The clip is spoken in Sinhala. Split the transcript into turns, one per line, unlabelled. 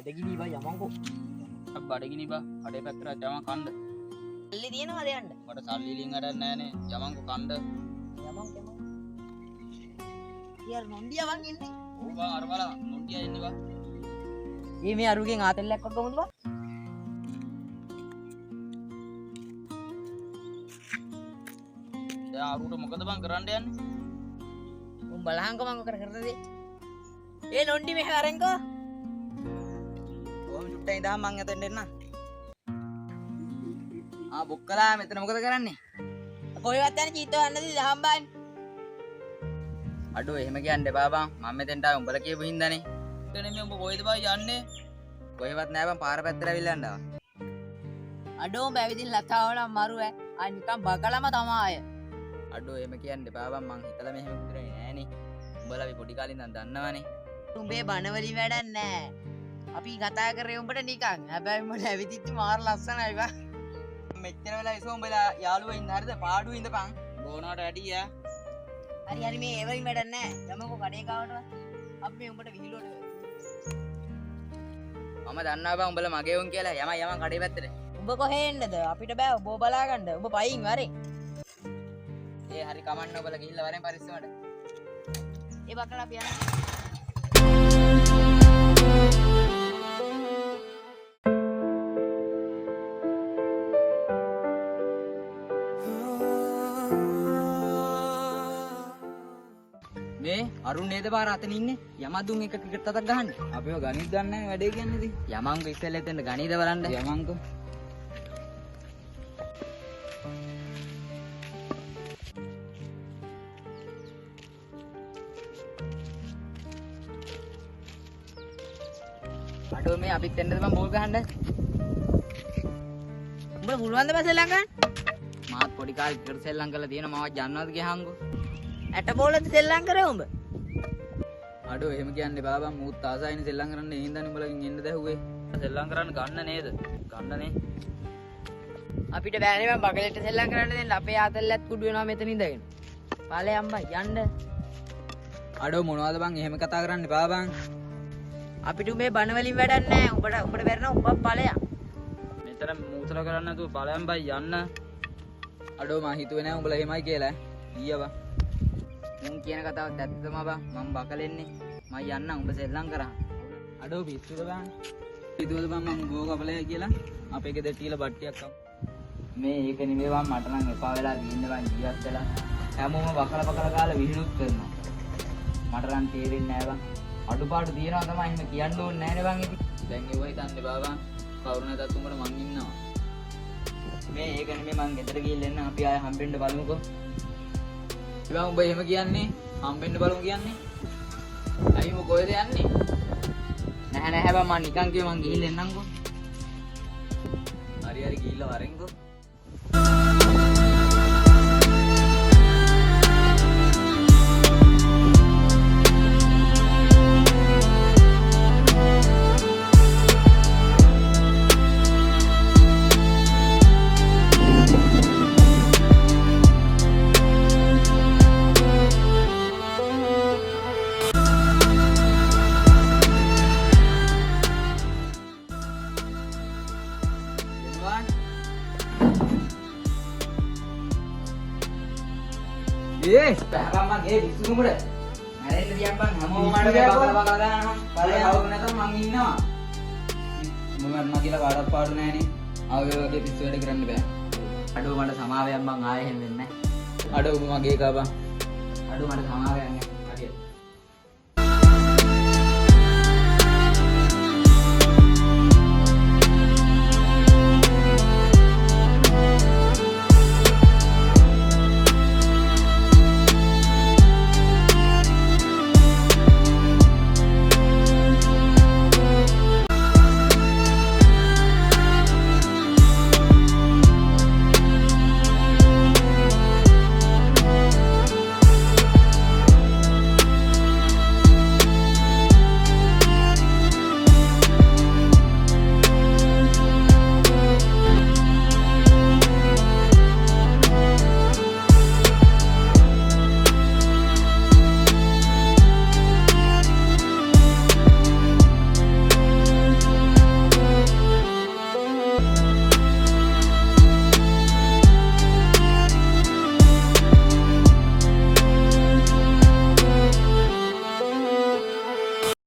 බඩගිනි බා යමන්කෝ.
බඩගිනි බා කඩේ පැත්තට යමන් කන්න.
සල්ලි තියෙනවද යන්න?
මට සල්ලි ලින් අරන් නැහනේ. යමන්කෝ කන්න.
යමන්. යාර නොන්ඩියවන් ඉන්නේ.
ඕ බා අර බලා නොන්ඩියා ඉන්නේ බා.
මේ අරුගෙන් ආතල්ලක් කොට කොමුද බා?
දැන් අරුට මොකද බං කරන්න යන්නේ?
උන් බලහන්කෝ මං කර කරද දේ. ඒ නොන්ඩි මෙහෙ අරන්කෝ.
කොහොම චුට්ටයි ඉඳන් මං එතෙන් එන්න. බොක්කලා මෙතන මොකද කරන්නේ?
කොහෙවත් යන්නේ චීතෝ යන්නද දහම්බාන්.
අඩෝ එහෙම කියන්න එපා බං. මම මෙතෙන්ට ආවේ උඹලා කියපු හින්දානේ. එතන මේ උඹ කොහෙද බං යන්නේ? කොහෙවත් නෑ බං පාර පැත්තට ඇවිල්ලා යන්න ආවා.
අඩෝ උඹ ඇවිදින් ලතාවල මරු ඈ. ආ නිකන් බකලම තමයි.
අඩෝ එහෙම කියන්න එපා බං. මං හිතලා මෙහෙම කරන්නේ නෑනේ. උඹලා අපි පොඩි කාලේ ඉඳන් දන්නවනේ.
උඹේ බනවලින් වැඩක් නෑ. අපි කතා කරේ උඹට නිකන්. හැබැයි උඹට ඇවිදිච්ච මාර ලස්සනයි බං.
මෙච්චර වෙලා ඉස්සෝ උඹලා යාළුවෝ ඉන්න හරිද පාඩුවේ ඉඳපන්. බෝනාට වැඩි ඈ.
හරි මේ ඒ වලින් වැඩක් නෑ. යමකෝ කඩේ කාවටවත්. අපි මේ උඹට විහිළුවට
මම දන්නවා බං උඹලා මගේ වුන් කියලා. යමන් කඩේ පැත්තට.
උඹ කොහෙ එන්නද? අපිට බෑ ඔබ බලා ගන්න. උඹ පයින් වරේ.
ඒ හරි කමන්න ඔබලා ගිහිල්ලා වරෙන් පරිස්සමට.
ඒ බකලා අපි යනවා.
මේ අරුන් නේද පාර අතන ඉන්නේ යමදුන් එක ක්‍රිකට් අතක් ගහන්න අපිව ගණිත දන්නේ නැහැ වැඩේ කියන්නේ ඉතින් යමන්කෝ ඉස්සෙල්ලා එතෙන්ද ගණිත බලන්න යමන්කෝ අඩෝ මේ අපිත් එන්නද මම බෝල් ගහන්න
උඹ පුළුවන් ද බසෙල්ලම් ගන්න?
මාත් පොඩි කාලේ ක්‍රිකට් සෙල්ලම් කරලා තියෙනවා මාවත් යන්නවද ගහංගෝ
ඇට බෝලද සෙල්ලම් කරේ උඹ?
අඩෝ එහෙම කියන්න එපා බං මූත් ආසයිනේ සෙල්ලම් කරන්න ඒ හින්දානේ උඹලගෙන් එන්න දැහුවේ සෙල්ලම් කරන්න ගන්න නේද ගන්නනේ
අපිට බෑනේ මම බගලෙට සෙල්ලම් කරන්න දෙන්න අපේ ආතල්ලත් කුඩු වෙනවා මෙතන ඉඳගෙන ඵලයන් අම්බා යන්න
අඩෝ මොනවද බං එහෙම කතා කරන්න එපා බං
අපිට මේ බන වලින් වැඩක් නැහැ උඹට බැරි නම් උඹ ඵලයන්
මෙතන මූතල කරන්න නැතුව ඵලයන් බයි යන්න අඩෝ මං හිතුවේ නෑ උඹලා එහෙමයි කියලා ඊයා බං මුන් කියන කතාවත් ඇත්ත තමයි බං මම බකලෙන්නේ මම යන්නම් උඹ සෙල්ලම් කරා අඩෝ පිස්සුද බං හිතුවද බං මං ගෝ කපලයි කියලා අපේ ගෙදර තියලා බට්ටියක් අම් මේ ඒක නෙමෙයි බං මට නම් එපා වෙලා ගින්න බං ජීවත් වෙලා හැමෝම බකලා කාලා විහිළුත් කරනවා මට නම් තේරෙන්නේ නෑ බං අඩුපාඩු තියනවා තමයි එහෙම කියන්න ඕනේ නෑනේ බං ඉතින් දැන් ඒවයි තන්නේ බං කවුරු නැතත් උඹට මං ඉන්නවා මේ ඒක නෙමෙයි මං ගෙදර ගිහින් එන්න අපි ආය හම්බෙන්න බලමුකෝ ඉතින් උඹ එහෙම කියන්නේ හම්බෙන්න බලමු කියන්නේ අයි උඹ කොහෙද යන්නේ නැහැ බං මං නිකන් කිව්ව මං ගිහින් එන්නම්කෝ හරි ගිහිල්ලා වරෙන්කෝ බෑබම් මං ඒ විසුරුමුඩ මැරෙන්න දියම් බං හැමෝම මඩ බකලා දානවා බලය කවුරු නැතම මං ඉන්නවා මම මරනවා කියලා කාටවත් පාඩු නැහනේ ආවේ වගේ පිස්සු වැඩ කරන්න බෑ අඩෝ මට සමාවයක් බං ආයෙ හෙන් වෙන්නේ නැහැ අඩෝ ඔබ මගේ කා බං අඩෝ මට සමාවයක් නැහැ